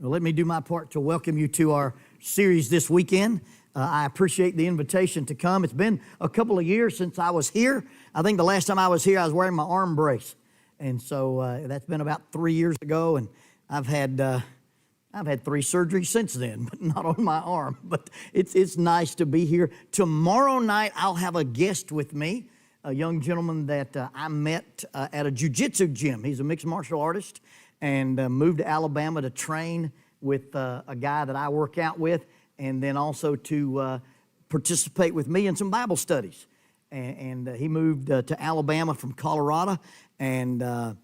Well, let me do my part to welcome you to our series this weekend. I appreciate the invitation to come. It's been a couple of years since I was here. I think the last time I was here, I was wearing my arm brace. And so that's been about 3 years ago, and I've had 3 surgeries since then, but not on my arm. But it's nice to be here. Tomorrow night, I'll have a guest with me, a young gentleman that I met at a jiu-jitsu gym. He's a mixed martial artist and moved to Alabama to train with a guy that I work out with, and then also to participate with me in some Bible studies. And he moved to Alabama from Colorado, and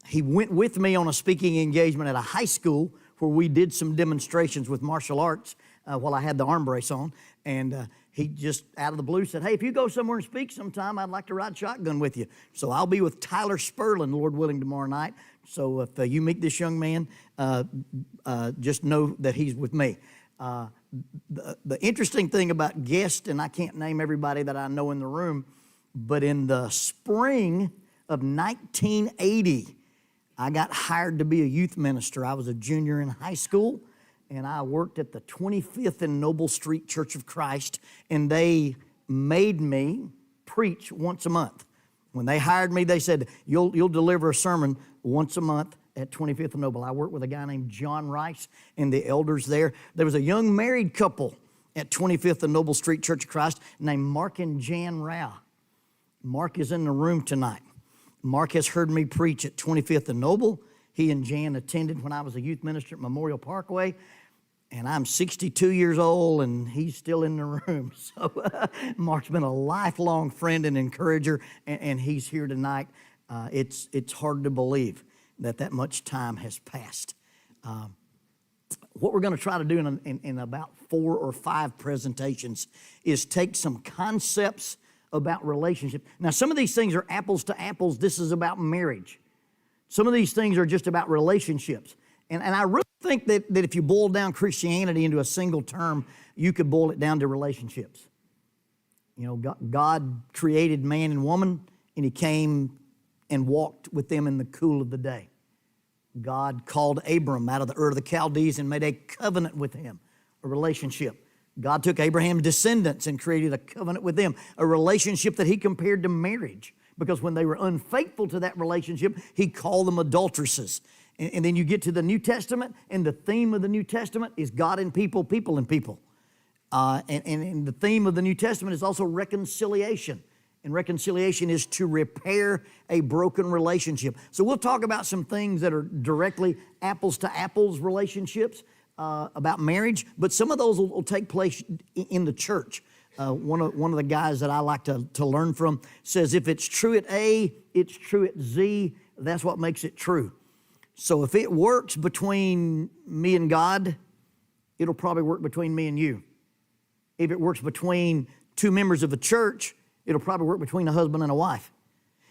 he went with me on a speaking engagement at a high school where we did some demonstrations with martial arts while I had the arm brace on. And he just out of the blue said, "Hey, if you go somewhere and speak sometime, I'd like to ride shotgun with you." So I'll be with Tyler Sperlin, Lord willing, tomorrow night. So if you meet this young man, just know that he's with me. The interesting thing about guests, and I can't name everybody that I know in the room, but in the spring of 1980, I got hired to be a youth minister. I was a junior in high school, and I worked at the 25th and Noble Street Church of Christ, and they made me preach once a month. When they hired me, they said, you'll deliver a sermon once a month at 25th and Noble. I worked with a guy named John Rice and the elders there. There was a young married couple at 25th and Noble Street Church of Christ named Mark and Jan Rao. Mark is in the room tonight. Mark has heard me preach at 25th and Noble. He and Jan attended when I was a youth minister at Memorial Parkway. And I'm 62 years old, and he's still in the room. So Mark's been a lifelong friend and encourager, and he's here tonight. It's hard to believe that much time has passed. What we're going to try to do in about 4 or 5 presentations is take some concepts about relationship. Now, some of these things are apples to apples. This is about marriage. Some of these things are just about relationships. And I really think that if you boil down Christianity into a single term, you could boil it down to relationships. You know, God created man and woman, and He came and walked with them in the cool of the day. God called Abram out of the Ur of the Chaldees and made a covenant with him, a relationship. God took Abraham's descendants and created a covenant with them, a relationship that He compared to marriage, because when they were unfaithful to that relationship, He called them adulteresses. And then you get to the New Testament, and the theme of the New Testament is God and people, people and people. And the theme of the New Testament is also reconciliation. And reconciliation is to repair a broken relationship. So we'll talk about some things that are directly apples to apples relationships about marriage, but some of those will take place in the church. One of the guys that I like to learn from says, if it's true at A, it's true at Z. That's what makes it true. So if it works between me and God, it'll probably work between me and you. If it works between 2 members of a church, it'll probably work between a husband and a wife.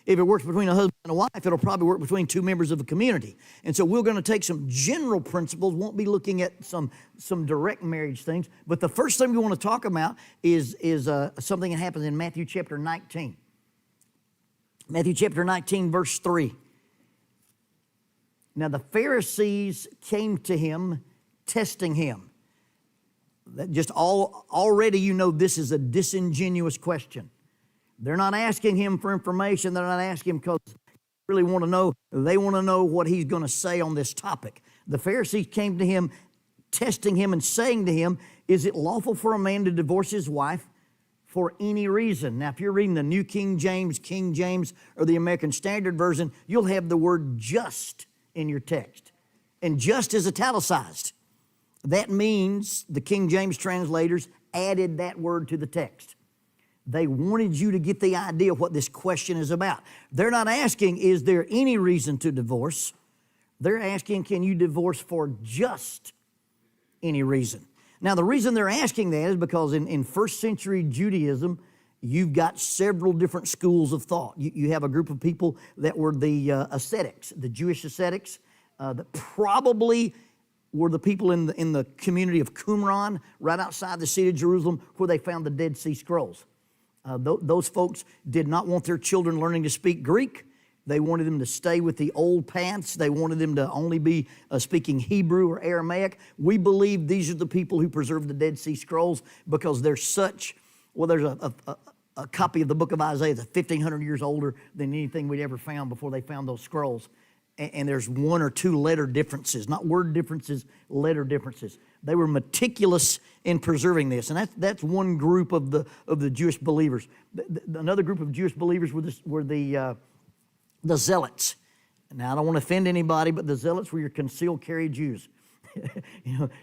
If it works between a husband and a wife, it'll probably work between 2 members of a community. And so we're going to take some general principles, won't be looking at some direct marriage things. But the first thing we want to talk about is something that happens in Matthew chapter 19. Matthew chapter 19, verse 3. Now the Pharisees came to Him, testing Him. That just already you know this is a disingenuous question. They're not asking Him for information. They're not asking Him because they really want to know. They want to know what He's going to say on this topic. The Pharisees came to Him, testing Him and saying to Him, "Is it lawful for a man to divorce his wife for any reason?" Now, if you're reading the New King James, or the American Standard Version, you'll have the word just in your text. And just is italicized. That means the King James translators added that word to the text. They wanted you to get the idea of what this question is about. They're not asking, is there any reason to divorce? They're asking, can you divorce for just any reason? Now, the reason they're asking that is because in first century Judaism, you've got several different schools of thought. You have a group of people that were the ascetics, the Jewish ascetics, that probably were the people in the community of Qumran, right outside the city of Jerusalem, where they found the Dead Sea Scrolls. Those folks did not want their children learning to speak Greek. They wanted them to stay with the old paths. They wanted them to only be speaking Hebrew or Aramaic. We believe these are the people who preserved the Dead Sea Scrolls because they're such, well, there's a copy of the book of Isaiah that's 1,500 years older than anything we'd ever found before they found those scrolls. And there's one or two letter differences, not word differences, letter differences. They were meticulous in preserving this, and that's one group of the Jewish believers. Another group of Jewish believers were the Zealots. Now, I don't want to offend anybody, but the Zealots were your concealed carry Jews.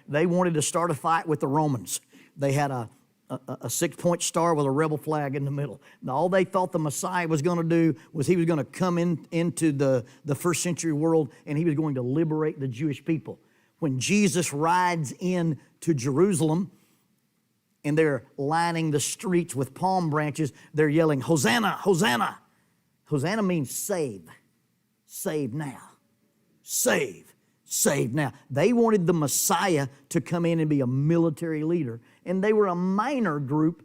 They wanted to start a fight with the Romans. They had a 6-point star with a rebel flag in the middle. Now, all they thought the Messiah was going to do was he was going to come into the first century world and he was going to liberate the Jewish people. When Jesus rides into Jerusalem and they're lining the streets with palm branches, they're yelling, "Hosanna, Hosanna." Hosanna means save. Save now. Save. Save now. They wanted the Messiah to come in and be a military leader. And they were a minor group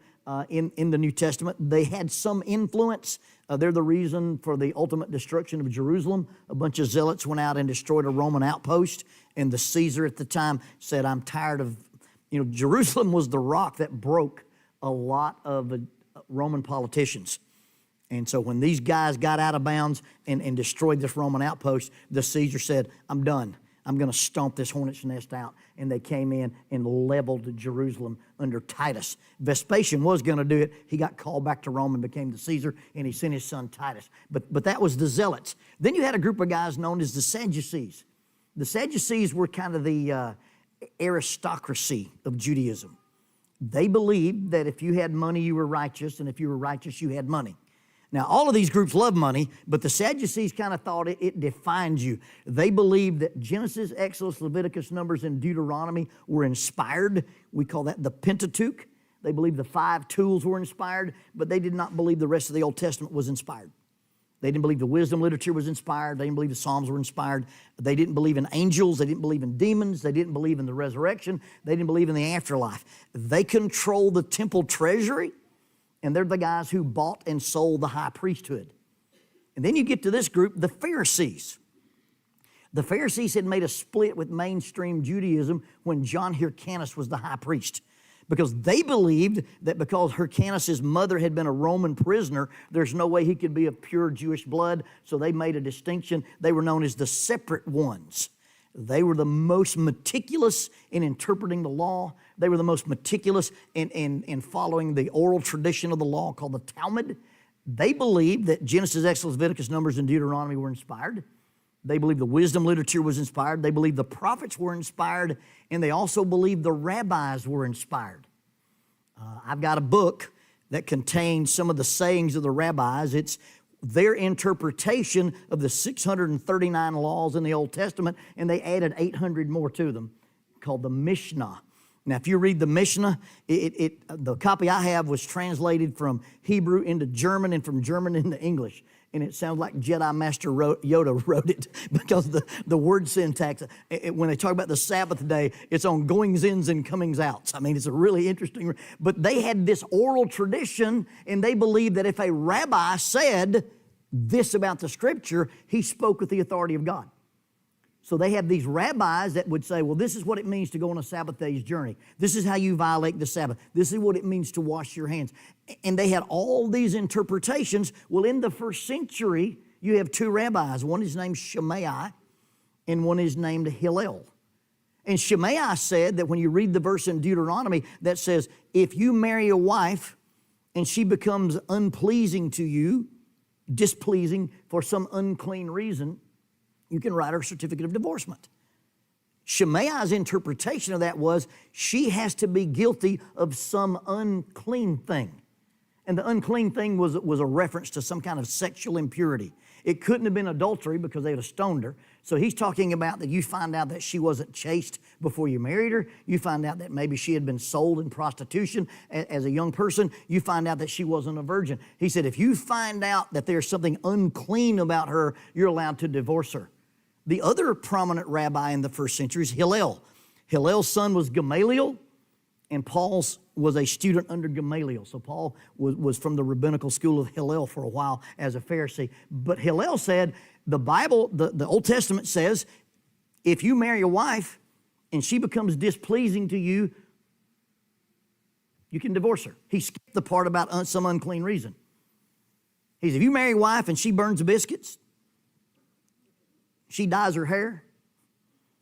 in the New Testament. They had some influence. They're the reason for the ultimate destruction of Jerusalem. A bunch of zealots went out and destroyed a Roman outpost. And the Caesar at the time said, "I'm tired of," Jerusalem was the rock that broke a lot of the Roman politicians. And so when these guys got out of bounds and destroyed this Roman outpost, the Caesar said, "I'm done. I'm going to stomp this hornet's nest out." And they came in and leveled Jerusalem under Titus. Vespasian was going to do it. He got called back to Rome and became the Caesar, and he sent his son Titus. But that was the Zealots. Then you had a group of guys known as the Sadducees. The Sadducees were kind of the aristocracy of Judaism. They believed that if you had money, you were righteous, and if you were righteous, you had money. Now, all of these groups love money, but the Sadducees kind of thought it defined you. They believed that Genesis, Exodus, Leviticus, Numbers, and Deuteronomy were inspired. We call that the Pentateuch. They believed the 5 tools were inspired, but they did not believe the rest of the Old Testament was inspired. They didn't believe the wisdom literature was inspired. They didn't believe the Psalms were inspired. They didn't believe in angels. They didn't believe in demons. They didn't believe in the resurrection. They didn't believe in the afterlife. They control the temple treasury. And they're the guys who bought and sold the high priesthood. And then you get to this group, the Pharisees. The Pharisees had made a split with mainstream Judaism when John Hyrcanus was the high priest, because they believed that because Hyrcanus' mother had been a Roman prisoner, there's no way he could be of pure Jewish blood, so they made a distinction. They were known as the separate ones. They were the most meticulous in interpreting the law. They were the most meticulous in following the oral tradition of the law called the Talmud. They believed that Genesis, Exodus, Leviticus, Numbers, and Deuteronomy were inspired. They believed the wisdom literature was inspired. They believed the prophets were inspired. And they also believed the rabbis were inspired. I've got a book that contains some of the sayings of the rabbis. It's their interpretation of the 639 laws in the Old Testament, and they added 800 more to them, called the Mishnah. Now, if you read the Mishnah, the copy I have was translated from Hebrew into German and from German into English. And it sounds like Jedi Master Yoda wrote it, because the word syntax, when they talk about the Sabbath day, it's on goings-ins and comings-outs. I mean, it's a really interesting. But they had this oral tradition, and they believed that if a rabbi said this about the Scripture, he spoke with the authority of God. So they have these rabbis that would say, well, this is what it means to go on a Sabbath day's journey. This is how you violate the Sabbath. This is what it means to wash your hands. And they had all these interpretations. Well, in the first century, you have 2 rabbis. One is named Shammai, and one is named Hillel. And Shammai said that when you read the verse in Deuteronomy that says, if you marry a wife and she becomes unpleasing to you, displeasing for some unclean reason, you can write her a certificate of divorcement. Shammai's interpretation of that was she has to be guilty of some unclean thing. And the unclean thing was a reference to some kind of sexual impurity. It couldn't have been adultery because they would have stoned her. So he's talking about that you find out that she wasn't chaste before you married her. You find out that maybe she had been sold in prostitution as a young person. You find out that she wasn't a virgin. He said, if you find out that there's something unclean about her, you're allowed to divorce her. The other prominent rabbi in the first century is Hillel. Hillel's son was Gamaliel, and Paul's was a student under Gamaliel. So Paul was from the rabbinical school of Hillel for a while as a Pharisee. But Hillel said, the Bible, the Old Testament says, if you marry a wife and she becomes displeasing to you, you can divorce her. He skipped the part about some unclean reason. He said, if you marry a wife and she burns the biscuits, she dyes her hair,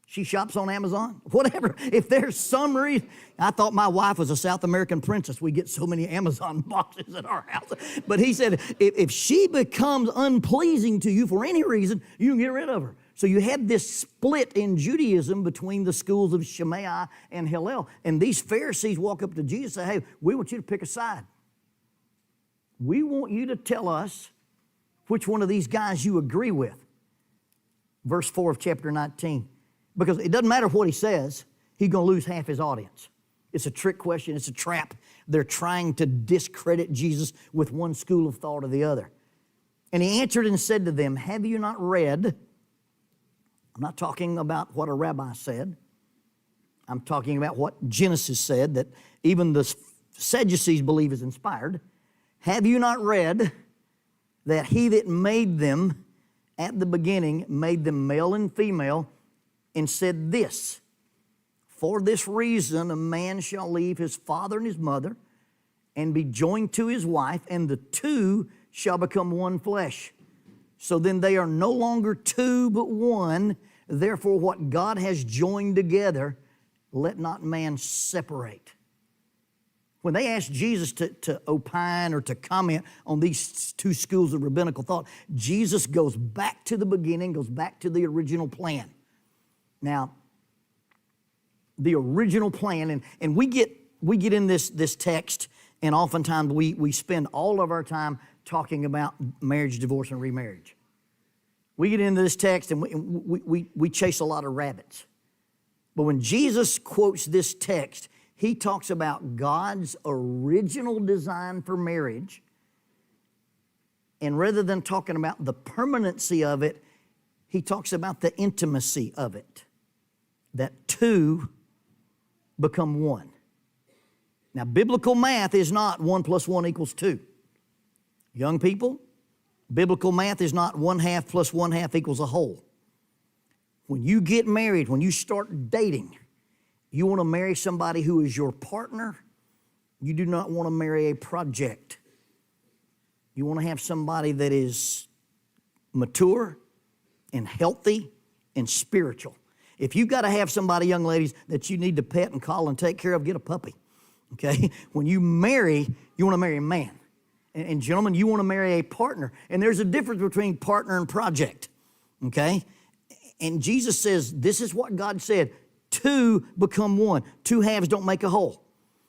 she shops on Amazon, whatever. If there's some reason, I thought my wife was a South American princess. We get so many Amazon boxes at our house. But he said, if she becomes unpleasing to you for any reason, you can get rid of her. So you had this split in Judaism between the schools of Shammai and Hillel. And these Pharisees walk up to Jesus and say, hey, we want you to pick a side. We want you to tell us which one of these guys you agree with. Verse 4 of chapter 19. Because it doesn't matter what he says, he's going to lose half his audience. It's a trick question. It's a trap. They're trying to discredit Jesus with one school of thought or the other. And he answered and said to them, have you not read? I'm not talking about what a rabbi said. I'm talking about what Genesis said, that even the Sadducees believe is inspired. Have you not read that he that made them at the beginning made them male and female, and said this, for this reason a man shall leave his father and his mother and be joined to his wife, and the two shall become one flesh. So then they are no longer two but one. Therefore what God has joined together, let not man separate. When they asked Jesus to opine or to comment on these two schools of rabbinical thought, Jesus goes back to the beginning, goes back to the original plan. Now, the original plan, and we get in this text, and oftentimes we spend all of our time talking about marriage, divorce, and remarriage. We get into this text and we chase a lot of rabbits. But when Jesus quotes this text, he talks about God's original design for marriage, and rather than talking about the permanency of it, he talks about the intimacy of it, that two become one. Now, biblical math is not 1 + 1 = 2. Young people, biblical math is not 1/2 + 1/2 = a whole. When you get married, when you start dating, you want to marry somebody who is your partner. You do not want to marry a project. You want to have somebody that is mature and healthy and spiritual. If you've got to have somebody, young ladies, that you need to pet and call and take care of, get a puppy, okay? When you marry, you want to marry a man. And gentlemen, you want to marry a partner. And there's a difference between partner and project, okay? And Jesus says, this is what God said, two become one. Two halves don't make a whole.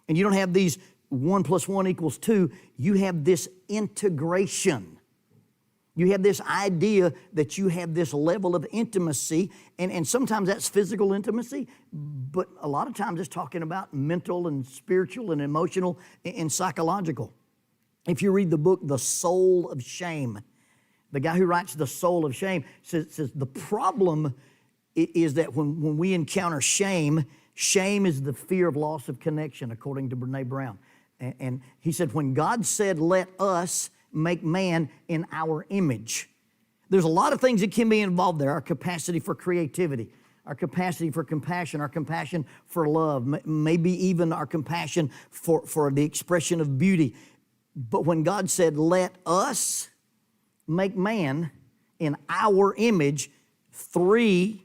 And you don't have these 1 + 1 = 2. You have this integration. You have this idea that you have this level of intimacy, and sometimes that's physical intimacy, but a lot of times it's talking about mental and spiritual and emotional and psychological. If you read the book, The Soul of Shame, the guy who writes The Soul of Shame says the problem is that when we encounter shame, shame is the fear of loss of connection, according to Brene Brown. And he said, when God said, let us make man in our image, there's a lot of things that can be involved there. Our capacity for creativity, our capacity for compassion, our compassion for love, maybe even our compassion for the expression of beauty. But when God said, let us make man in our image, 3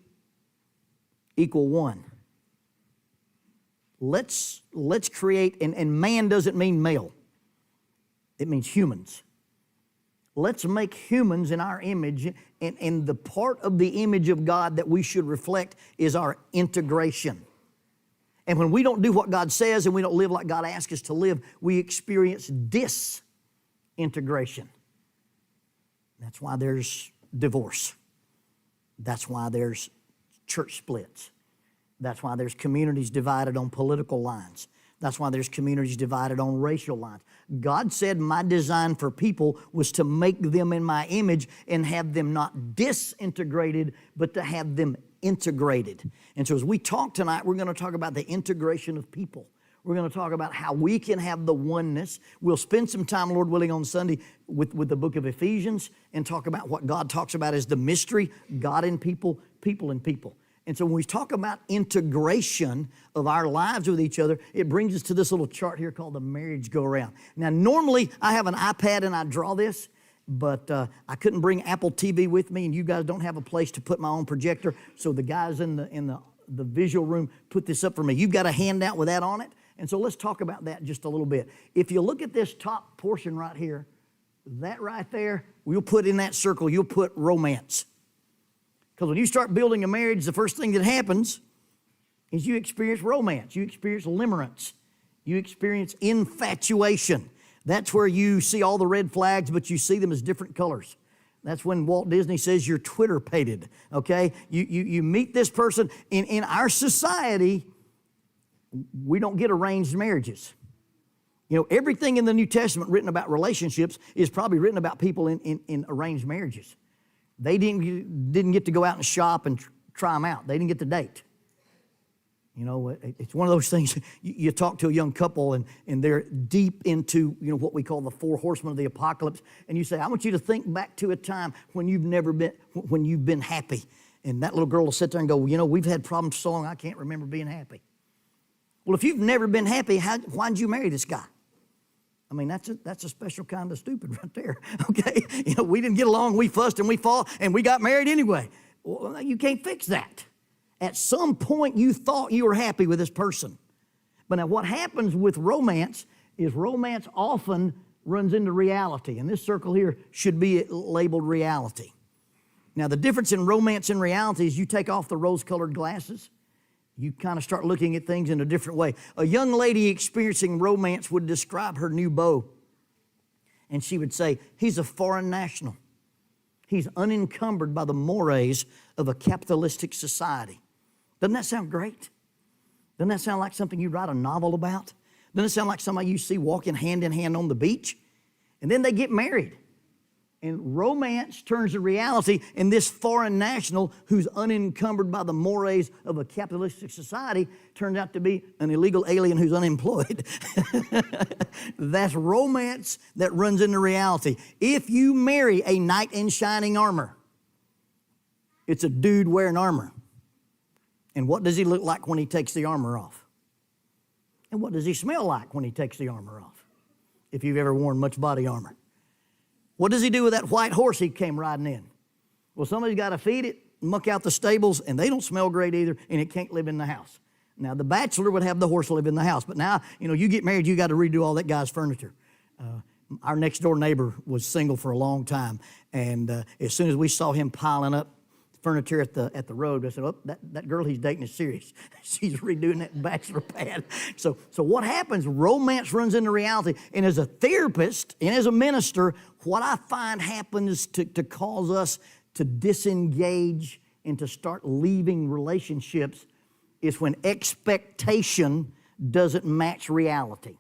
= 1. Let's create, and man doesn't mean male. It means humans. Let's make humans in our image, and the part of the image of God that we should reflect is our integration. And when we don't do what God says and we don't live like God asks us to live, we experience disintegration. That's why there's divorce. That's why there's church splits. That's why there's communities divided on political lines. That's why there's communities divided on racial lines. God said my design for people was to make them in my image and have them not disintegrated, but to have them integrated. And so as we talk tonight, we're going to talk about the integration of people. We're going to talk about how we can have the oneness. We'll spend some time, Lord willing, on Sunday with the book of Ephesians and talk about what God talks about as the mystery, God in people, people in people. And so when we talk about integration of our lives with each other, it brings us to this little chart here called the marriage go-around. Now, normally I have an iPad and I draw this, but I couldn't bring Apple TV with me, and you guys don't have a place to put my own projector, so the guys in the visual room put this up for me. You've got a handout with that on it, and so let's talk about that just a little bit. If you look at this top portion right here, that right there, we'll put in that circle, you'll put romance. Because when you start building a marriage, the first thing that happens is you experience romance, you experience limerence, you experience infatuation. That's where you see all the red flags, but you see them as different colors. That's when Walt Disney says you're Twitter-pated, okay? You meet this person. In our society, we don't get arranged marriages. You know, everything in the New Testament written about relationships is probably written about people in arranged marriages. They didn't get to go out and shop and try them out. They didn't get to date. You know, it's one of those things, you talk to a young couple and they're deep into, you know, what we call the 4 horsemen of the apocalypse, and you say, I want you to think back to a time when you've been happy. And that little girl will sit there and go, well, you know, we've had problems so long I can't remember being happy. Well, if you've never been happy, why'd you marry this guy? I mean, that's a special kind of stupid right there, okay? You know, we didn't get along, we fussed and we fought, and we got married anyway. Well, you can't fix that. At some point, you thought you were happy with this person. But now what happens with romance is romance often runs into reality. And this circle here should be labeled reality. Now, the difference in romance and reality is you take off the rose-colored glasses. You kind of start looking at things in a different way. A young lady experiencing romance would describe her new beau. And she would say, he's a foreign national. He's unencumbered by the mores of a capitalistic society. Doesn't that sound great? Doesn't that sound like something you'd write a novel about? Doesn't it sound like somebody you see walking hand in hand on the beach? And then they get married. And romance turns to reality, and this foreign national who's unencumbered by the mores of a capitalistic society turns out to be an illegal alien who's unemployed. That's romance that runs into reality. If you marry a knight in shining armor, it's a dude wearing armor. And what does he look like when he takes the armor off? And what does he smell like when he takes the armor off? If you've ever worn much body armor. What does he do with that white horse he came riding in? Well, somebody's got to feed it, muck out the stables, and they don't smell great either, and it can't live in the house. Now, the bachelor would have the horse live in the house, but now, you know, you get married, you got to redo all that guy's furniture. Our next door neighbor was single for a long time, and as soon as we saw him piling up furniture at the road, I said, oh, that girl he's dating is serious. She's redoing that bachelor pad. So what happens, romance runs into reality. And as a therapist and as a minister, what I find happens to cause us to disengage and to start leaving relationships is when expectation doesn't match reality.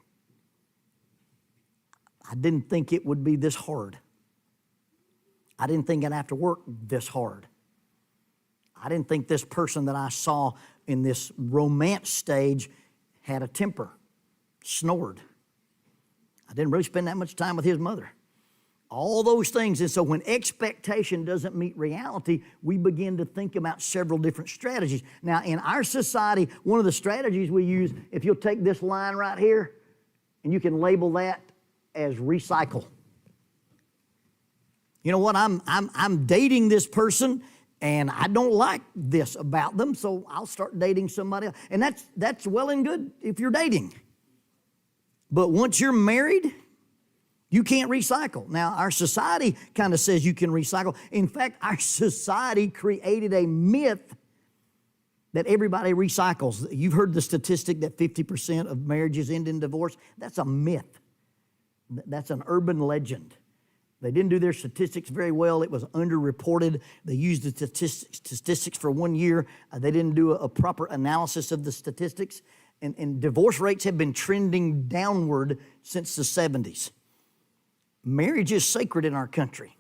I didn't think it would be this hard. I didn't think I'd have to work this hard. I didn't think this person that I saw in this romance stage had a temper, snored. I didn't really spend that much time with his mother. All those things. And so when expectation doesn't meet reality, we begin to think about several different strategies. Now, in our society, one of the strategies we use, if you'll take this line right here, and you can label that as recycle. You know what? I'm dating this person, and I don't like this about them, so I'll start dating somebody else. And that's well and good if you're dating. But once you're married, you can't recycle. Now, our society kind of says you can recycle. In fact, our society created a myth that everybody recycles. You've heard the statistic that 50% of marriages end in divorce. That's a myth. That's an urban legend. They didn't do their statistics very well. It was underreported. They used the statistics for 1 year. They didn't do a proper analysis of the statistics. And divorce rates have been trending downward since the 70s. Marriage is sacred in our country.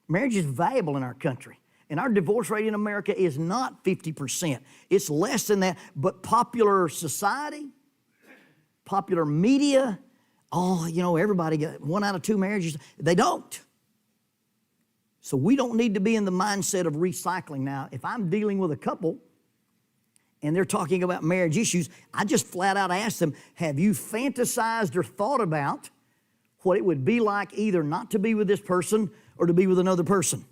Marriage is valuable in our country. And our divorce rate in America is not 50%. It's less than that. But popular society popular media, everybody got 1 out of 2 marriages. They don't. So we don't need to be in the mindset of recycling. Now, if I'm dealing with a couple and they're talking about marriage issues, I just flat out ask them, have you fantasized or thought about what it would be like either not to be with this person or to be with another person?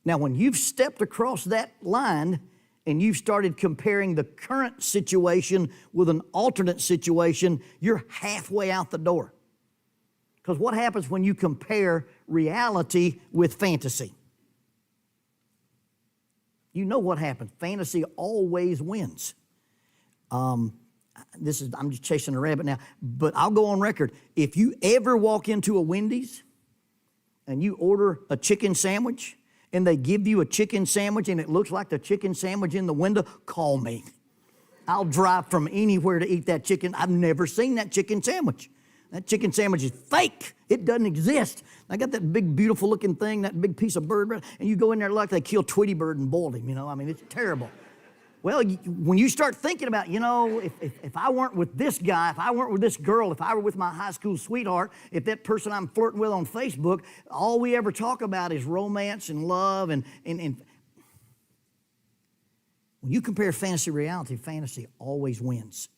Now, when you've stepped across that line and you've started comparing the current situation with an alternate situation, you're halfway out the door. Because what happens when you compare reality with fantasy? You know what happens. Fantasy always wins. I'm just chasing a rabbit now, but I'll go on record. If you ever walk into a Wendy's and you order a chicken sandwich and they give you a chicken sandwich and it looks like the chicken sandwich in the window, call me. I'll drive from anywhere to eat that chicken. I've never seen that chicken sandwich. That chicken sandwich is fake. It doesn't exist. I got that big, beautiful looking thing, that big piece of bird, and you go in there like they killed Tweety Bird and boiled him, it's terrible. Well, when you start thinking about, if I weren't with this guy, if I weren't with this girl, if I were with my high school sweetheart, if that person I'm flirting with on Facebook, all we ever talk about is romance and love and when you compare fantasy reality, fantasy always wins.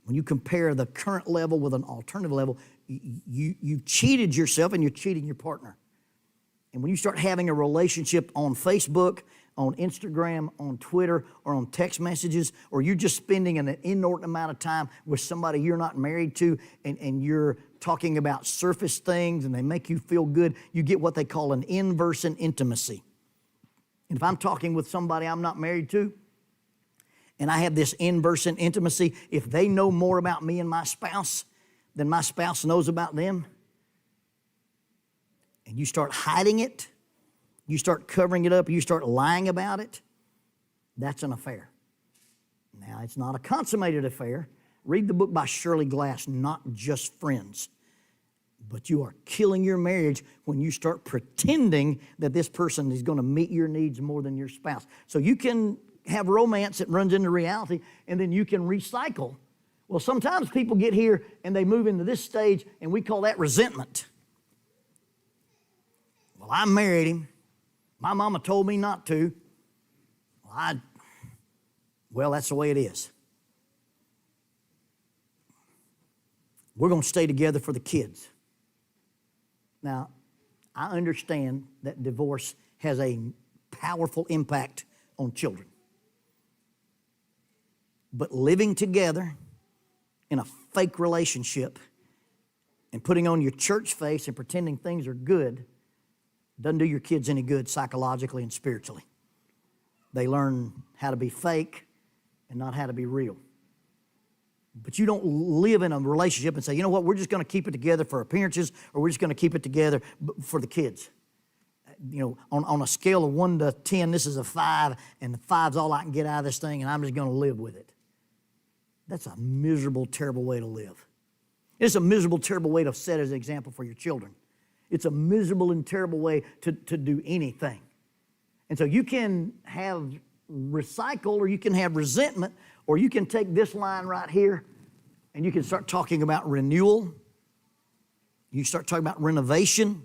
When you compare the current level with an alternative level, you've cheated yourself and you're cheating your partner. And when you start having a relationship on Facebook, on Instagram, on Twitter, or on text messages, or you're just spending an inordinate amount of time with somebody you're not married to, and you're talking about surface things and they make you feel good, you get what they call an inverse in intimacy. And if I'm talking with somebody I'm not married to, and I have this inverse in intimacy, if they know more about me and my spouse than my spouse knows about them, and you start hiding it, you start covering it up, you start lying about it, that's an affair. Now, it's not a consummated affair. Read the book by Shirley Glass, Not Just Friends. But you are killing your marriage when you start pretending that this person is going to meet your needs more than your spouse. So you can have romance that runs into reality, and then you can recycle. Well, sometimes people get here and they move into this stage, and we call that resentment. Well, I married him. My mama told me not to. Well, that's the way it is. We're going to stay together for the kids. Now, I understand that divorce has a powerful impact on children. But living together in a fake relationship and putting on your church face and pretending things are good doesn't do your kids any good psychologically and spiritually. They learn how to be fake and not how to be real. But you don't live in a relationship and say, you know what, we're just going to keep it together for appearances, or we're just going to keep it together for the kids. On a scale of 1 to 10, this is a 5, and the 5's all I can get out of this thing, and I'm just going to live with it. That's a miserable, terrible way to live. It's a miserable, terrible way to set as an example for your children. It's a miserable and terrible way to do anything. And so you can have recycle, or you can have resentment, or you can take this line right here and you can start talking about renewal. You start talking about renovation.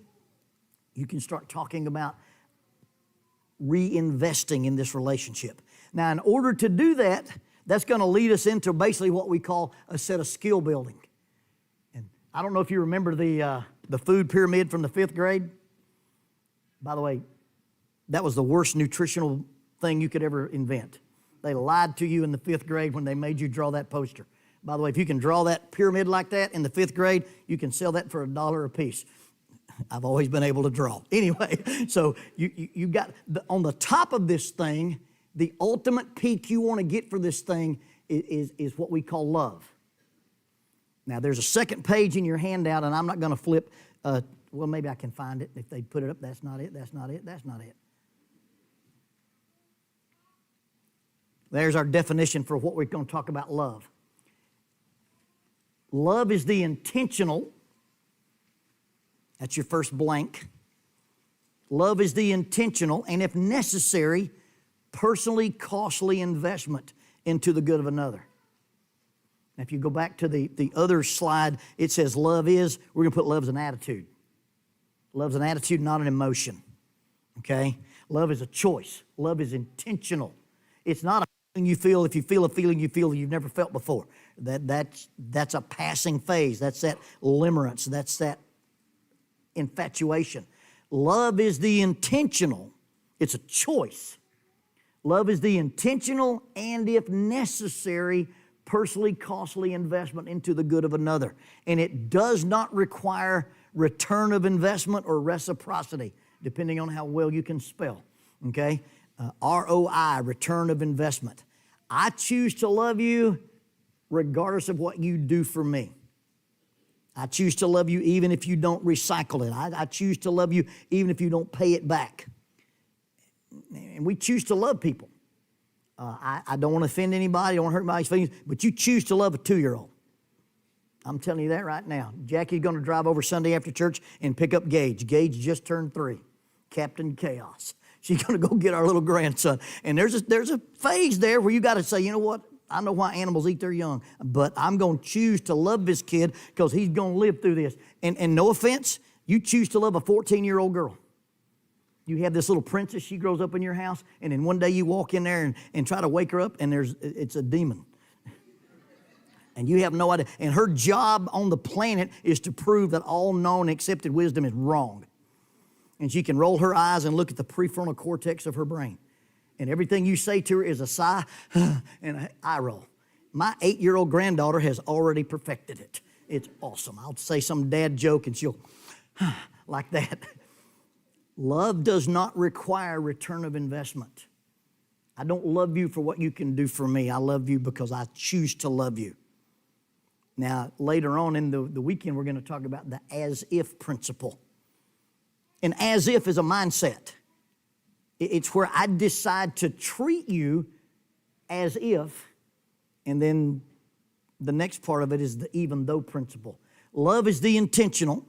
You can start talking about reinvesting in this relationship. Now, in order to do that, that's going to lead us into basically what we call a set of skill building. And I don't know if you remember the food pyramid from the 5th grade. By the way, that was the worst nutritional thing you could ever invent. They lied to you in the 5th grade when they made you draw that poster. By the way, if you can draw that pyramid like that in the 5th grade, you can sell that for $1 a piece. I've always been able to draw. Anyway, so you got, on the top of this thing, the ultimate peak you want to get for this thing is what we call love. Now, there's a second page in your handout, and I'm not going to flip. Well, maybe I can find it. If they put it up, that's not it, that's not it, that's not it. There's our definition for what we're going to talk about love. Love is the intentional, that's your first blank. Love is the intentional, and if necessary, personally costly investment into the good of another. Now, if you go back to the other slide, it says love is, we're going to put love as an attitude. Love's an attitude, not an emotion, okay? Love is a choice. Love is intentional. It's not a feeling you feel. If you feel a feeling you feel you've never felt before, that's a passing phase. That's that limerence. That's that infatuation. Love is the intentional. It's a choice. Love is the intentional and, if necessary, personally costly investment into the good of another. And it does not require return of investment or reciprocity, depending on how well you can spell, okay? ROI, return of investment. I choose to love you regardless of what you do for me. I choose to love you even if you don't recycle it. I choose to love you even if you don't pay it back. And we choose to love people. I don't want to offend anybody, I don't want to hurt anybody's feelings, but you choose to love a 2-year-old. I'm telling you that right now. Jackie's going to drive over Sunday after church and pick up Gage. Gage just turned 3. Captain Chaos. She's going to go get our little grandson. And there's a phase there where you got to say, you know what? I know why animals eat their young, but I'm going to choose to love this kid because he's going to live through this. And no offense, you choose to love a 14-year-old girl. You have this little princess, she grows up in your house, and then one day you walk in there and try to wake her up, and it's a demon. And you have no idea. And her job on the planet is to prove that all known and accepted wisdom is wrong. And she can roll her eyes and look at the prefrontal cortex of her brain. And everything you say to her is a sigh and an eye roll. My 8-year-old granddaughter has already perfected it. It's awesome. I'll say some dad joke and she'll like that. Love does not require return of investment. I don't love you for what you can do for me. I love you because I choose to love you. Now, later on in the weekend, we're going to talk about the as-if principle. And as-if is a mindset. It's where I decide to treat you as if, and then the next part of it is the even though principle. Love is the intentional,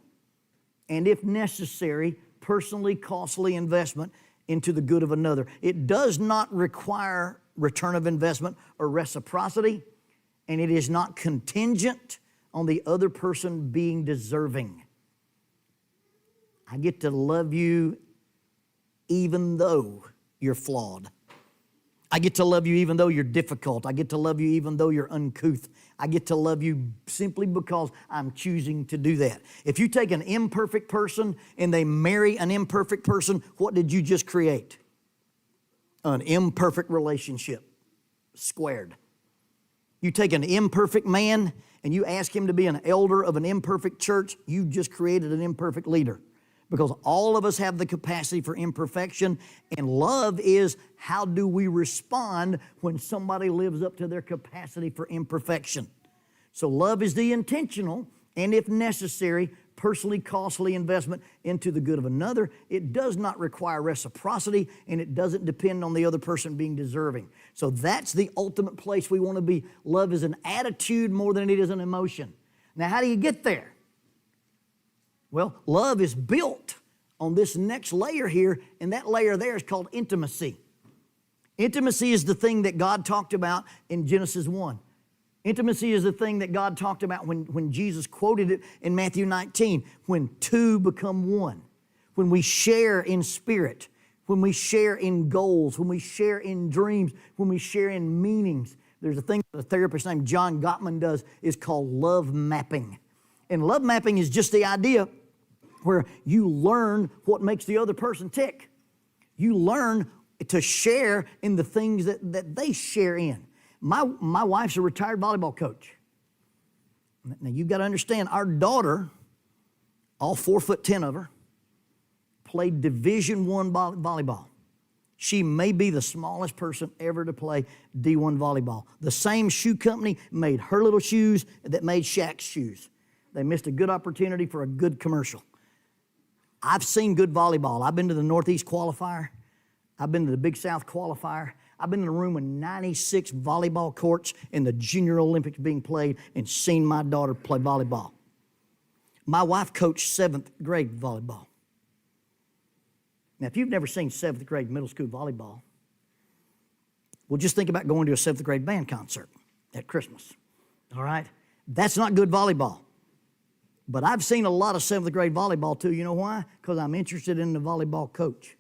and if necessary, personally costly investment into the good of another. It does not require return of investment or reciprocity, and it is not contingent on the other person being deserving. I get to love you even though you're flawed. I get to love you even though you're difficult. I get to love you even though you're uncouth. I get to love you simply because I'm choosing to do that. If you take an imperfect person and they marry an imperfect person, what did you just create? An imperfect relationship, squared. You take an imperfect man and you ask him to be an elder of an imperfect church, you've just created an imperfect leader. Because all of us have the capacity for imperfection, and love is how do we respond when somebody lives up to their capacity for imperfection. So love is the intentional and, if necessary, personally costly investment into the good of another. It does not require reciprocity, and it doesn't depend on the other person being deserving. So that's the ultimate place we want to be. Love is an attitude more than it is an emotion. Now, how do you get there? Well, love is built on this next layer here, and that layer there is called intimacy. Intimacy is the thing that God talked about in Genesis 1. Intimacy is the thing that God talked about when Jesus quoted it in Matthew 19, when two become one, when we share in spirit, when we share in goals, when we share in dreams, when we share in meanings. There's a thing that a therapist named John Gottman does is called love mapping. And love mapping is just the idea where you learn what makes the other person tick. You learn to share in the things that they share in. My wife's a retired volleyball coach. Now, you've got to understand, our daughter, all 4'10" of her, played Division I volleyball. She may be the smallest person ever to play D1 volleyball. The same shoe company made her little shoes that made Shaq's shoes. They missed a good opportunity for a good commercial. I've seen good volleyball. I've been to the Northeast qualifier. I've been to the Big South qualifier. I've been in a room with 96 volleyball courts in the Junior Olympics being played and seen my daughter play volleyball. My wife coached 7th grade volleyball. Now, if you've never seen 7th grade middle school volleyball, well, just think about going to a 7th grade band concert at Christmas. All right? That's not good volleyball. But I've seen a lot of 7th grade volleyball too. You know why? Because I'm interested in the volleyball coach.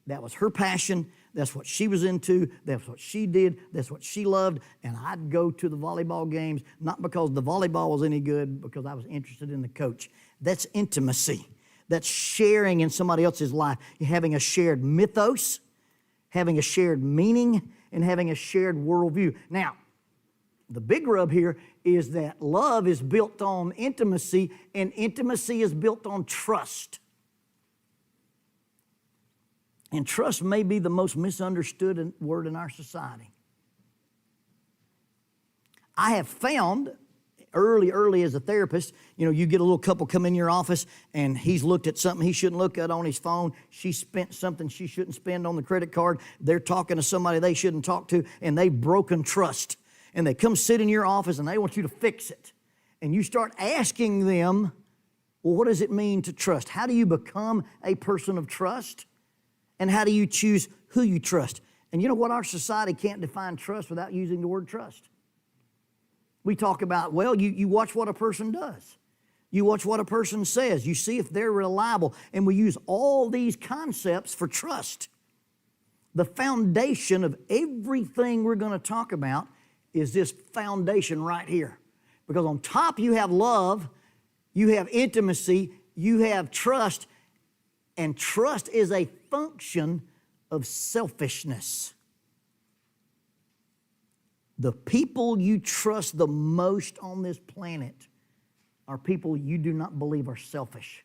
That was her passion. That's what she was into. That's what she did. That's what she loved. And I'd go to the volleyball games, not because the volleyball was any good, because I was interested in the coach. That's intimacy. That's sharing in somebody else's life. You're having a shared mythos, having a shared meaning, and having a shared worldview. Now, the big rub here is that love is built on intimacy, and intimacy is built on trust. And trust may be the most misunderstood word in our society. I have found early as a therapist, you get a little couple come in your office and he's looked at something he shouldn't look at on his phone. She spent something she shouldn't spend on the credit card. They're talking to somebody they shouldn't talk to, and they've broken trust. And they come sit in your office and they want you to fix it. And you start asking them, well, what does it mean to trust? How do you become a person of trust? And how do you choose who you trust? And you know what? Our society can't define trust without using the word trust. We talk about, well, you watch what a person does. You watch what a person says. You see if they're reliable. And we use all these concepts for trust. The foundation of everything we're going to talk about is this foundation right here. Because on top you have love, you have intimacy, you have trust, and trust is a function of selfishness. The people you trust the most on this planet are people you do not believe are selfish.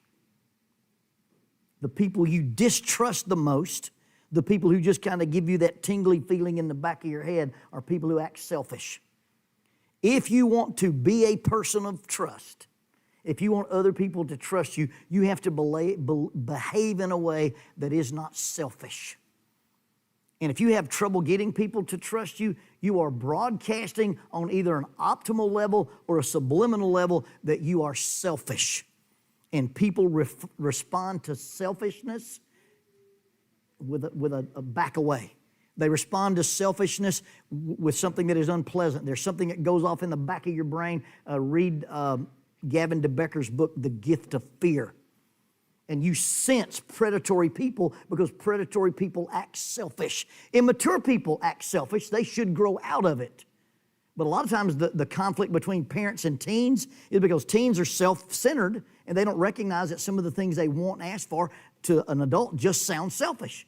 The people you distrust the most, the people who just kind of give you that tingly feeling in the back of your head, are people who act selfish. If you want to be a person of trust, if you want other people to trust you, you have to behave in a way that is not selfish. And if you have trouble getting people to trust you, you are broadcasting on either an optimal level or a subliminal level that you are selfish. And people respond to selfishness with a back away. They respond to selfishness with something that is unpleasant. There's something that goes off in the back of your brain. Read Gavin DeBecker's book, The Gift of Fear. And you sense predatory people because predatory people act selfish. Immature people act selfish. They should grow out of it. But a lot of times the conflict between parents and teens is because teens are self-centered and they don't recognize that some of the things they want and ask for to an adult just sound selfish.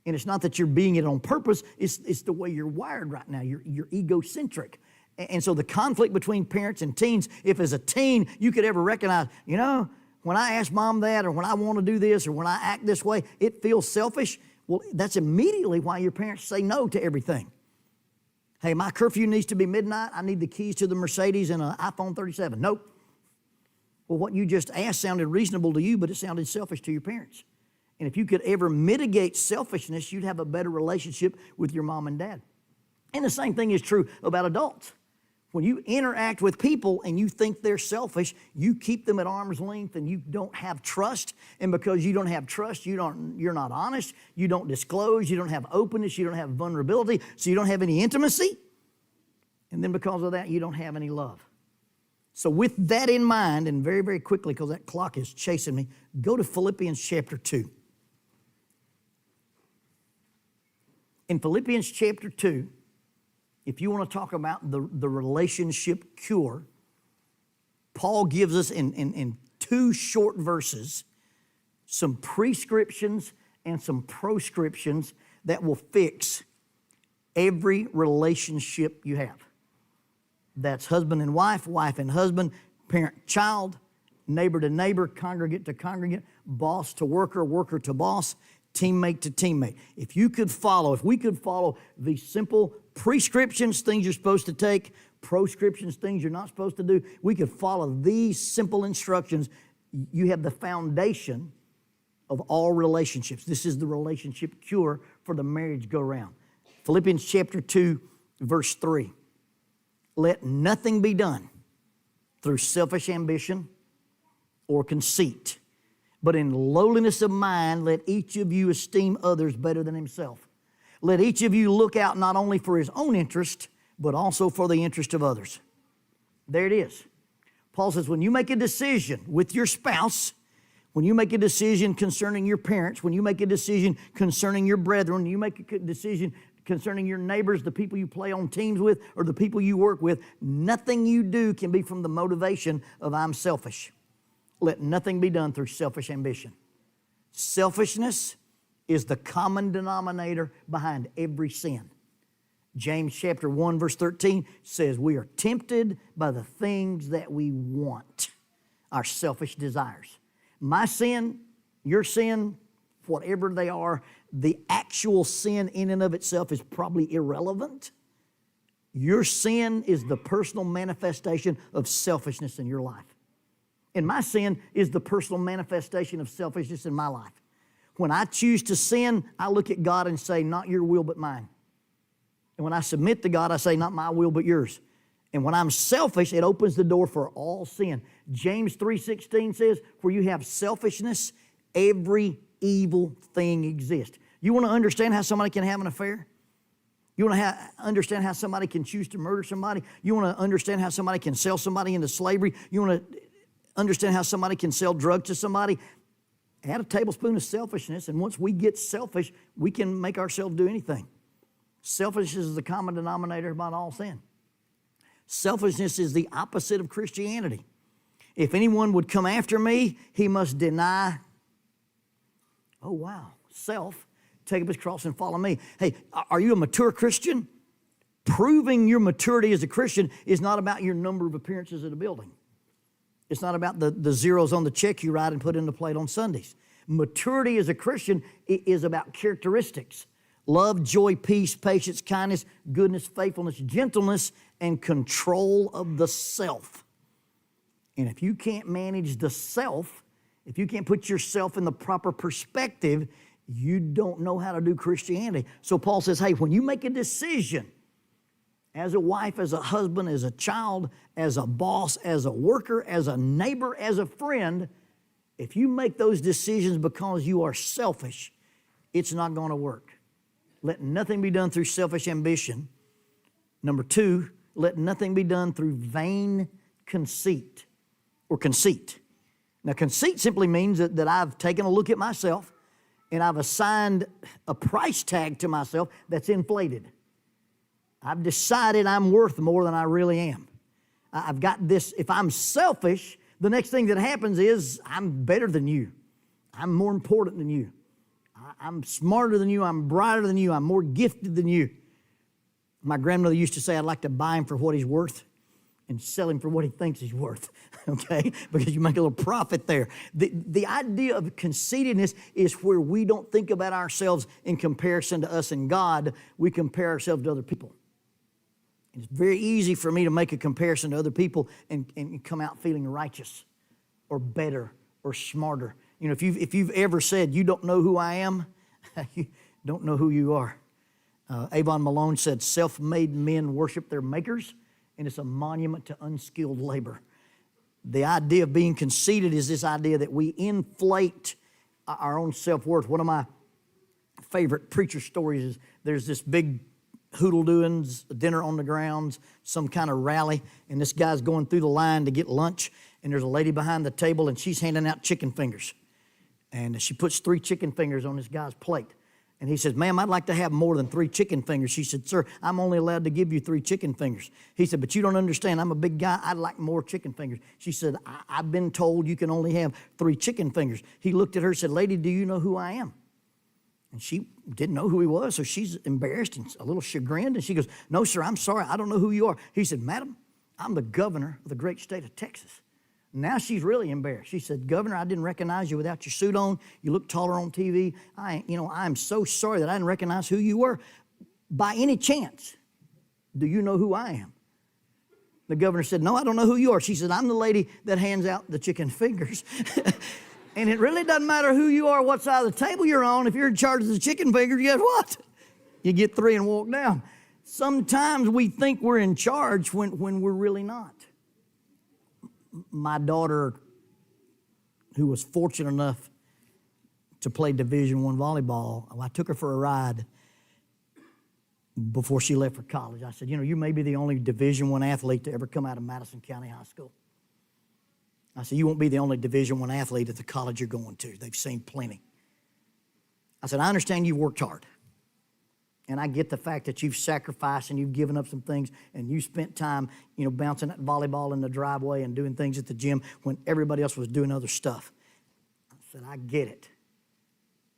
And it's not that you're being it on purpose, it's the way you're wired right now. You're egocentric. And so the conflict between parents and teens, if as a teen you could ever recognize, when I ask mom that, or when I want to do this, or when I act this way, it feels selfish. Well, that's immediately why your parents say no to everything. Hey, my curfew needs to be midnight. I need the keys to the Mercedes and an iPhone 37. Nope. Well, what you just asked sounded reasonable to you, but it sounded selfish to your parents. And if you could ever mitigate selfishness, you'd have a better relationship with your mom and dad. And the same thing is true about adults. When you interact with people and you think they're selfish, you keep them at arm's length and you don't have trust. And because you don't have trust, you're not honest, you don't disclose, you don't have openness, you don't have vulnerability, so you don't have any intimacy. And then because of that, you don't have any love. So with that in mind, and very, very quickly, because that clock is chasing me, go to Philippians chapter 2. In Philippians chapter 2, if you want to talk about the relationship cure, Paul gives us in 2 short verses some prescriptions and some proscriptions that will fix every relationship you have. That's husband and wife, wife and husband, parent-child, neighbor to neighbor, congregant to congregant, boss to worker, worker to boss, teammate to teammate. If we could follow these simple prescriptions, things you're supposed to take, proscriptions, things you're not supposed to do, we could follow these simple instructions. You have the foundation of all relationships. This is the relationship cure for the marriage go-round. Philippians chapter 2, verse 3. Let nothing be done through selfish ambition or conceit, but in lowliness of mind, let each of you esteem others better than himself. Let each of you look out not only for his own interest, but also for the interest of others. There it is. Paul says, when you make a decision with your spouse, when you make a decision concerning your parents, when you make a decision concerning your brethren, when you make a decision concerning your neighbors, the people you play on teams with, or the people you work with, nothing you do can be from the motivation of I'm selfish. Let nothing be done through selfish ambition. Selfishness is the common denominator behind every sin. James chapter 1 verse 13 says we are tempted by the things that we want, our selfish desires. My sin, your sin, whatever they are, the actual sin in and of itself is probably irrelevant. Your sin is the personal manifestation of selfishness in your life. And my sin is the personal manifestation of selfishness in my life. When I choose to sin, I look at God and say, not your will but mine. And when I submit to God, I say, not my will but yours. And when I'm selfish, it opens the door for all sin. James 3:16 says, where you have selfishness, every evil thing exists. You want to understand how somebody can have an affair? You want to understand how somebody can choose to murder somebody? You want to understand how somebody can sell somebody into slavery? You want to understand how somebody can sell drugs to somebody? Add a tablespoon of selfishness, and once we get selfish, we can make ourselves do anything. Selfishness is the common denominator about all sin. Selfishness is the opposite of Christianity. If anyone would come after me, he must deny, self, take up his cross and follow me. Hey, are you a mature Christian? Proving your maturity as a Christian is not about your number of appearances at a building. It's not about the zeros on the check you write and put in the plate on Sundays. Maturity as a Christian is about characteristics. Love, joy, peace, patience, kindness, goodness, faithfulness, gentleness, and control of the self. And if you can't manage the self, if you can't put yourself in the proper perspective, you don't know how to do Christianity. So Paul says, hey, when you make a decision, as a wife, as a husband, as a child, as a boss, as a worker, as a neighbor, as a friend, if you make those decisions because you are selfish, it's not going to work. Let nothing be done through selfish ambition. Number 2, let nothing be done through vain conceit or conceit. Now, conceit simply means that I've taken a look at myself and I've assigned a price tag to myself that's inflated. I've decided I'm worth more than I really am. I've got this. If I'm selfish, the next thing that happens is I'm better than you. I'm more important than you. I'm smarter than you. I'm brighter than you. I'm more gifted than you. My grandmother used to say, I'd like to buy him for what he's worth and sell him for what he thinks he's worth, okay? Because you make a little profit there. The idea of conceitedness is where we don't think about ourselves in comparison to us and God. We compare ourselves to other people. It's very easy for me to make a comparison to other people and come out feeling righteous or better or smarter. You know, if you've ever said, you don't know who I am, you don't know who you are. Avon Malone said, self-made men worship their makers, and it's a monument to unskilled labor. The idea of being conceited is this idea that we inflate our own self-worth. One of my favorite preacher stories is there's this big hoodle-doings, dinner on the grounds, some kind of rally, and this guy's going through the line to get lunch, and there's a lady behind the table, and she's handing out chicken fingers. And she puts 3 chicken fingers on this guy's plate. And he says, ma'am, I'd like to have more than 3 chicken fingers. She said, sir, I'm only allowed to give you 3 chicken fingers. He said, but you don't understand. I'm a big guy. I'd like more chicken fingers. She said, I've been told you can only have 3 chicken fingers. He looked at her and said, lady, do you know who I am? And she didn't know who he was, so she's embarrassed and a little chagrined. And she goes, no, sir, I'm sorry. I don't know who you are. He said, madam, I'm the governor of the great state of Texas. Now she's really embarrassed. She said, Governor, I didn't recognize you without your suit on. You look taller on TV. I'm so sorry that I didn't recognize who you were. By any chance, do you know who I am? The governor said, no, I don't know who you are. She said, I'm the lady that hands out the chicken fingers. And it really doesn't matter who you are, what side of the table you're on. If you're in charge of the chicken fingers, guess what? You get 3 and walk down. Sometimes we think we're in charge when we're really not. My daughter, who was fortunate enough to play Division I volleyball, I took her for a ride. before she left for college. I said, you may be the only Division I athlete to ever come out of Madison County High School. I said, you won't be the only Division I athlete at the college you're going to. They've seen plenty. I said, I understand you've worked hard. And I get the fact that you've sacrificed and you've given up some things and you spent time, bouncing that volleyball in the driveway and doing things at the gym when everybody else was doing other stuff. I said, I get it.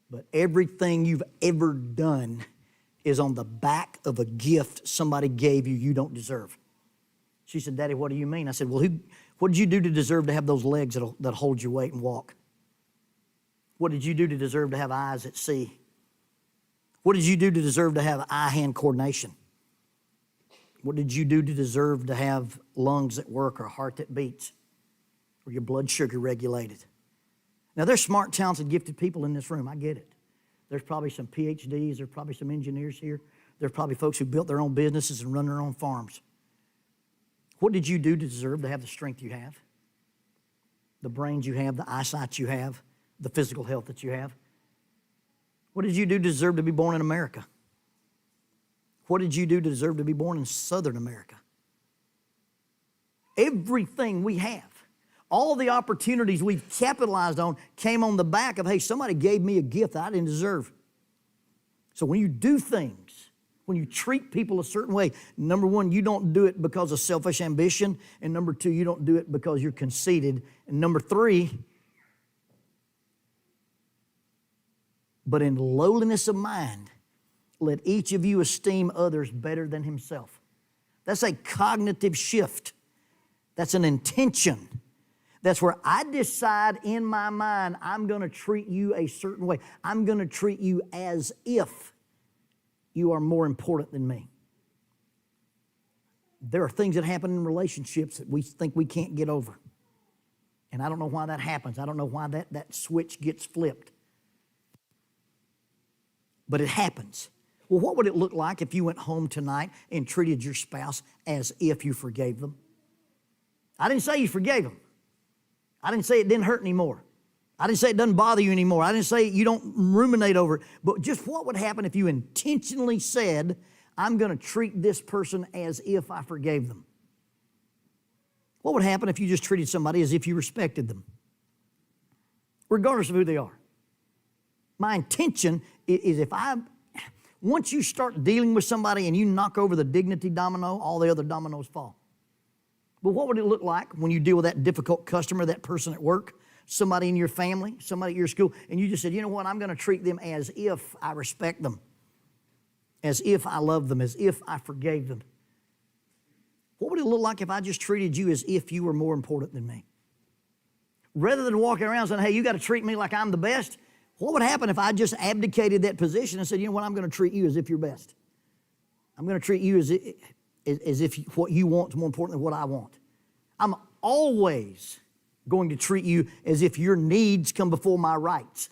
But everything you've ever done is on the back of a gift somebody gave you don't deserve. She said, Daddy, what do you mean? I said, well, what did you do to deserve to have those legs that hold your weight and walk? What did you do to deserve to have eyes that see? What did you do to deserve to have eye-hand coordination? What did you do to deserve to have lungs that work or a heart that beats or your blood sugar regulated? Now, there's smart, talented, gifted people in this room. I get it. There's probably some PhDs. There's probably some engineers here. There's probably folks who built their own businesses and run their own farms. What did you do to deserve to have the strength you have? The brains you have, the eyesight you have, the physical health that you have? What did you do to deserve to be born in America? What did you do to deserve to be born in Southern America? Everything we have, all the opportunities we've capitalized on came on the back of, hey, somebody gave me a gift that I didn't deserve. So when you do things, when you treat people a certain way, number one, you don't do it because of selfish ambition. And number two, you don't do it because you're conceited. And number three, but in lowliness of mind, let each of you esteem others better than himself. That's a cognitive shift. That's an intention. That's where I decide in my mind, I'm going to treat you a certain way. I'm going to treat you as if you are more important than me. There are things that happen in relationships that we think we can't get over. And I don't know why that happens. I don't know why that switch gets flipped. But it happens. Well, what would it look like if you went home tonight and treated your spouse as if you forgave them? I didn't say you forgave them. I didn't say it didn't hurt anymore. I didn't say it doesn't bother you anymore. I didn't say you don't ruminate over it. But just what would happen if you intentionally said, I'm going to treat this person as if I forgave them? What would happen if you just treated somebody as if you respected them? Regardless of who they are. My intention is once you start dealing with somebody and you knock over the dignity domino, all the other dominoes fall. But what would it look like when you deal with that difficult customer, that person at work, somebody in your family, somebody at your school, and you just said, you know what, I'm going to treat them as if I respect them, as if I love them, as if I forgave them. What would it look like if I just treated you as if you were more important than me? Rather than walking around saying, hey, you got to treat me like I'm the best, what would happen if I just abdicated that position and said, you know what, I'm going to treat you as if you're best. I'm going to treat you as if what you want is more important than what I want. I'm always going to treat you as if your needs come before my rights.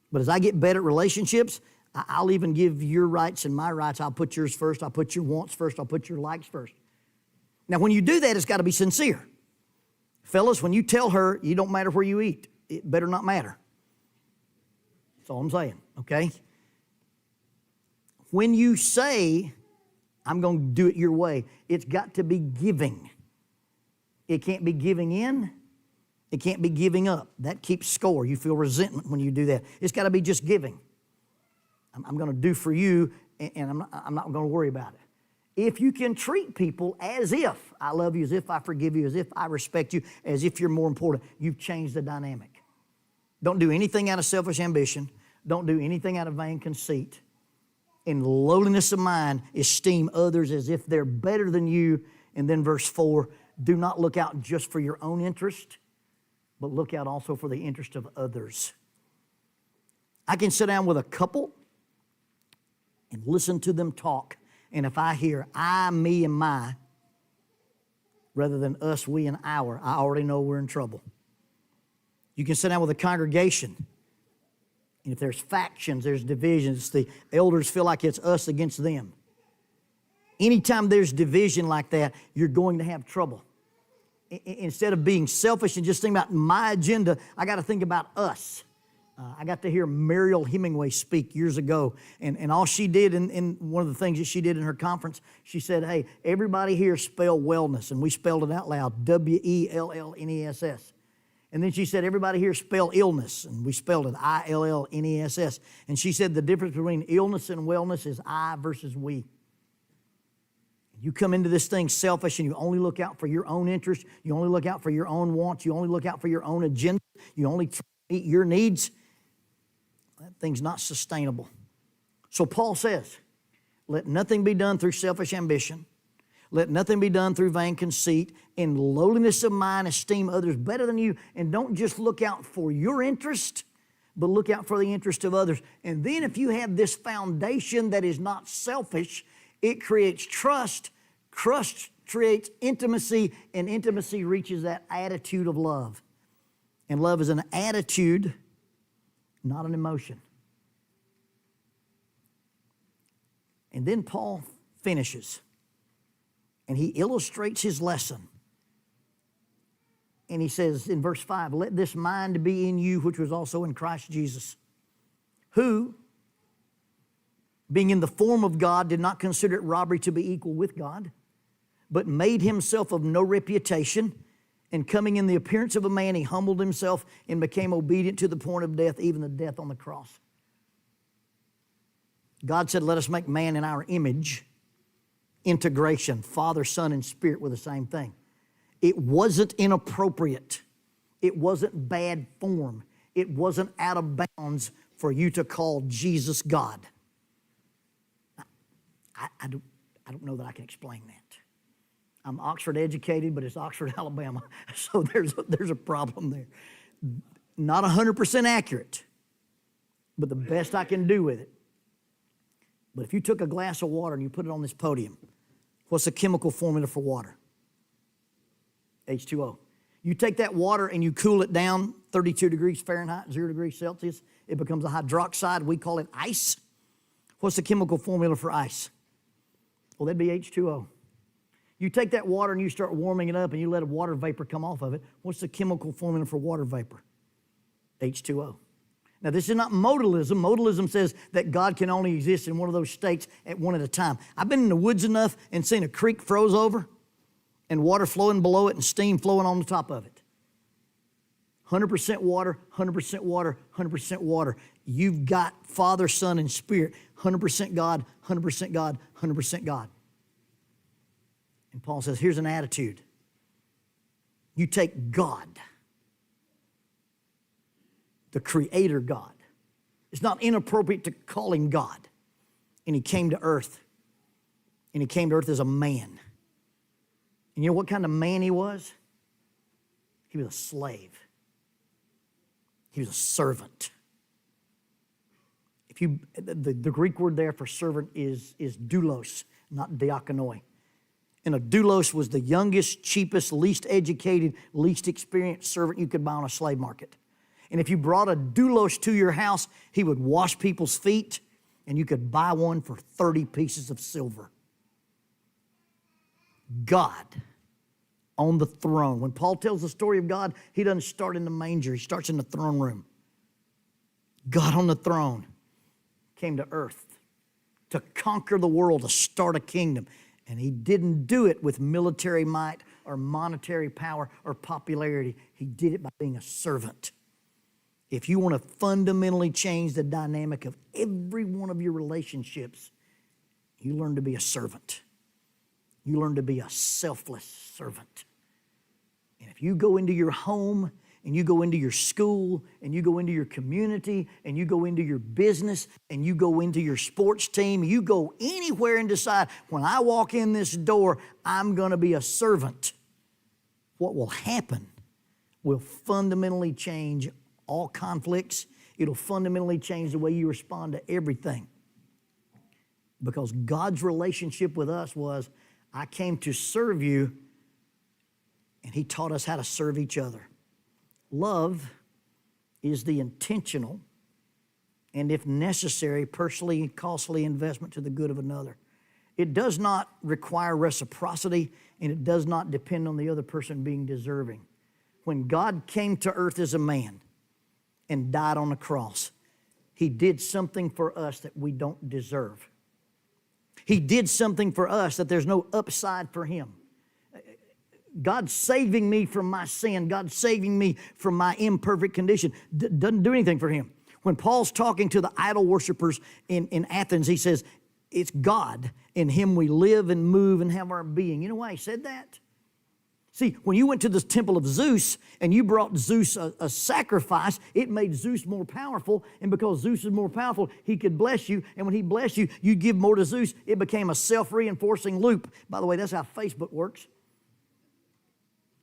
But as I get better at relationships, I'll even give your rights and my rights. I'll put yours first. I'll put your wants first. I'll put your likes first. Now, when you do that, it's got to be sincere. Fellas, when you tell her you don't matter where you eat, it better not matter. That's all I'm saying, okay? When you say, I'm going to do it your way, it's got to be giving. It can't be giving in. It can't be giving up. That keeps score. You feel resentment when you do that. It's got to be just giving. I'm going to do for you, and I'm not going to worry about it. If you can treat people as if I love you, as if I forgive you, as if I respect you, as if you're more important, you've changed the dynamic. Don't do anything out of selfish ambition. Don't do anything out of vain conceit. In lowliness of mind, esteem others as if they're better than you. And then verse 4, do not look out just for your own interest, but look out also for the interest of others. I can sit down with a couple and listen to them talk. And if I hear I, me, and my, rather than us, we, and our, I already know we're in trouble. You can sit down with a congregation, and if there's factions, there's divisions, the elders feel like it's us against them. Anytime there's division like that, you're going to have trouble. Instead of being selfish and just thinking about my agenda, I got to think about us. I got to hear Mariel Hemingway speak years ago, and all she did in one of the things that she did in her conference, she said, hey, everybody here spell wellness, and we spelled it out loud, W-E-L-L-N-E-S-S. And then she said, everybody here spell illness, and we spelled it I-L-L-N-E-S-S. And she said the difference between illness and wellness is I versus we. You come into this thing selfish and you only look out for your own interest, you only look out for your own wants, you only look out for your own agenda, you only try to meet your needs. That thing's not sustainable. So Paul says, let nothing be done through selfish ambition. Let nothing be done through vain conceit. In lowliness of mind, esteem others better than you. And don't just look out for your interest, but look out for the interest of others. And then if you have this foundation that is not selfish, it creates trust. Trust creates intimacy, and intimacy reaches that attitude of love. And love is an attitude, not an emotion. And then Paul finishes, and he illustrates his lesson. And he says in verse 5, let this mind be in you, which was also in Christ Jesus, who, being in the form of God, did not consider it robbery to be equal with God, but made himself of no reputation, and coming in the appearance of a man, he humbled himself and became obedient to the point of death, even the death on the cross. God said, let us make man in our image. Integration, Father, Son, and Spirit were the same thing. It wasn't inappropriate. It wasn't bad form. It wasn't out of bounds for you to call Jesus God. I don't know that I can explain that. I'm Oxford educated, but it's Oxford, Alabama, so there's a problem there. Not 100% accurate, but the best I can do with it. But if you took a glass of water and you put it on this podium, what's the chemical formula for water? H2O. You take that water and you cool it down 32 degrees Fahrenheit, 0 degrees Celsius, it becomes a hydroxide. We call it ice. What's the chemical formula for ice? Well, that'd be H2O. You take that water and you start warming it up and you let a water vapor come off of it. What's the chemical formula for water vapor? H2O. Now, this is not modalism. Modalism says that God can only exist in one of those states at one at a time. I've been in the woods enough and seen a creek froze over and water flowing below it and steam flowing on the top of it. 100% water, 100% water, 100% water. You've got Father, Son, and Spirit. 100% God, 100% God, 100% God. And Paul says, here's an attitude. You take God, the Creator God. It's not inappropriate to call him God. And he came to earth. And he came to earth as a man. And you know what kind of man he was? He was a slave. He was a servant. The Greek word there for servant is doulos, not diakonoi. And a doulos was the youngest, cheapest, least educated, least experienced servant you could buy on a slave market. And if you brought a doulos to your house, he would wash people's feet, and you could buy one for 30 pieces of silver. God on the throne. When Paul tells the story of God, he doesn't start in the manger. He starts in the throne room. God on the throne came to earth to conquer the world, to start a kingdom. And he didn't do it with military might or monetary power or popularity. He did it by being a servant. If you want to fundamentally change the dynamic of every one of your relationships, you learn to be a servant. You learn to be a selfless servant. And if you go into your home and you go into your school and you go into your community and you go into your business and you go into your sports team, you go anywhere and decide, when I walk in this door, I'm going to be a servant, what will happen will fundamentally change all conflicts. It'll fundamentally change the way you respond to everything. Because God's relationship with us was, I came to serve you, and he taught us how to serve each other. Love is the intentional and, if necessary, personally costly investment to the good of another. It does not require reciprocity, and it does not depend on the other person being deserving. When God came to earth as a man and died on the cross. He did something for us that we don't deserve. He did something for us that there's no upside for him. God saving me from my sin, God saving me from my imperfect condition, doesn't do anything for him. When Paul's talking to the idol worshipers in Athens, he says, it's God. In him we live and move and have our being. You know why he said that? See, when you went to the temple of Zeus and you brought Zeus a sacrifice, it made Zeus more powerful. And because Zeus is more powerful, he could bless you. And when he blessed you, you give more to Zeus. It became a self-reinforcing loop. By the way, that's how Facebook works.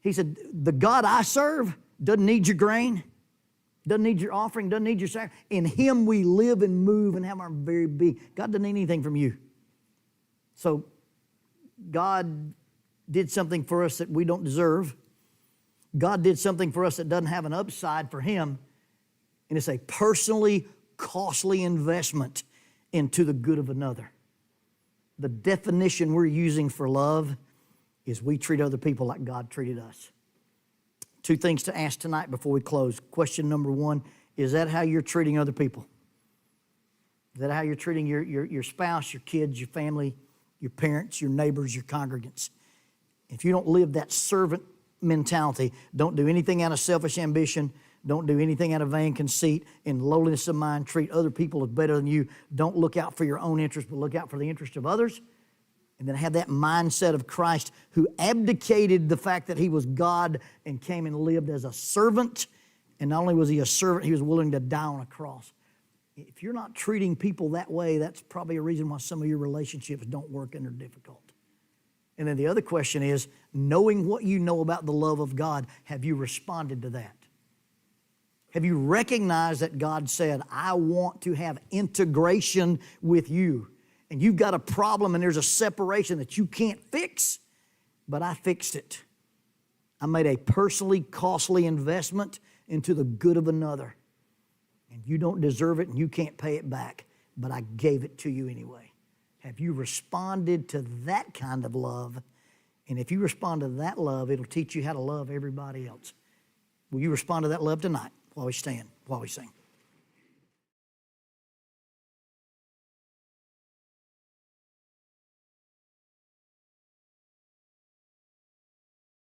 He said, the God I serve doesn't need your grain, doesn't need your offering, doesn't need your sacrifice. In him we live and move and have our very being. God doesn't need anything from you. So God did something for us that we don't deserve. God did something for us that doesn't have an upside for him. And it's a personally costly investment into the good of another. The definition we're using for love is we treat other people like God treated us. Two things to ask tonight before we close. Question number one, is that how you're treating other people? Is that how you're treating your spouse, your kids, your family, your parents, your neighbors, your congregants? If you don't live that servant mentality, don't do anything out of selfish ambition, don't do anything out of vain conceit, in lowliness of mind, treat other people as better than you. Don't look out for your own interest, but look out for the interest of others. And then have that mindset of Christ who abdicated the fact that he was God and came and lived as a servant. And not only was he a servant, he was willing to die on a cross. If you're not treating people that way, that's probably a reason why some of your relationships don't work and are difficult. And then the other question is, knowing what you know about the love of God, have you responded to that? Have you recognized that God said, I want to have integration with you? And you've got a problem and there's a separation that you can't fix, but I fixed it. I made a personally costly investment into the good of another. And you don't deserve it and you can't pay it back, but I gave it to you anyway. Have you responded to that kind of love? And if you respond to that love, it'll teach you how to love everybody else. Will you respond to that love tonight while we stand, while we sing?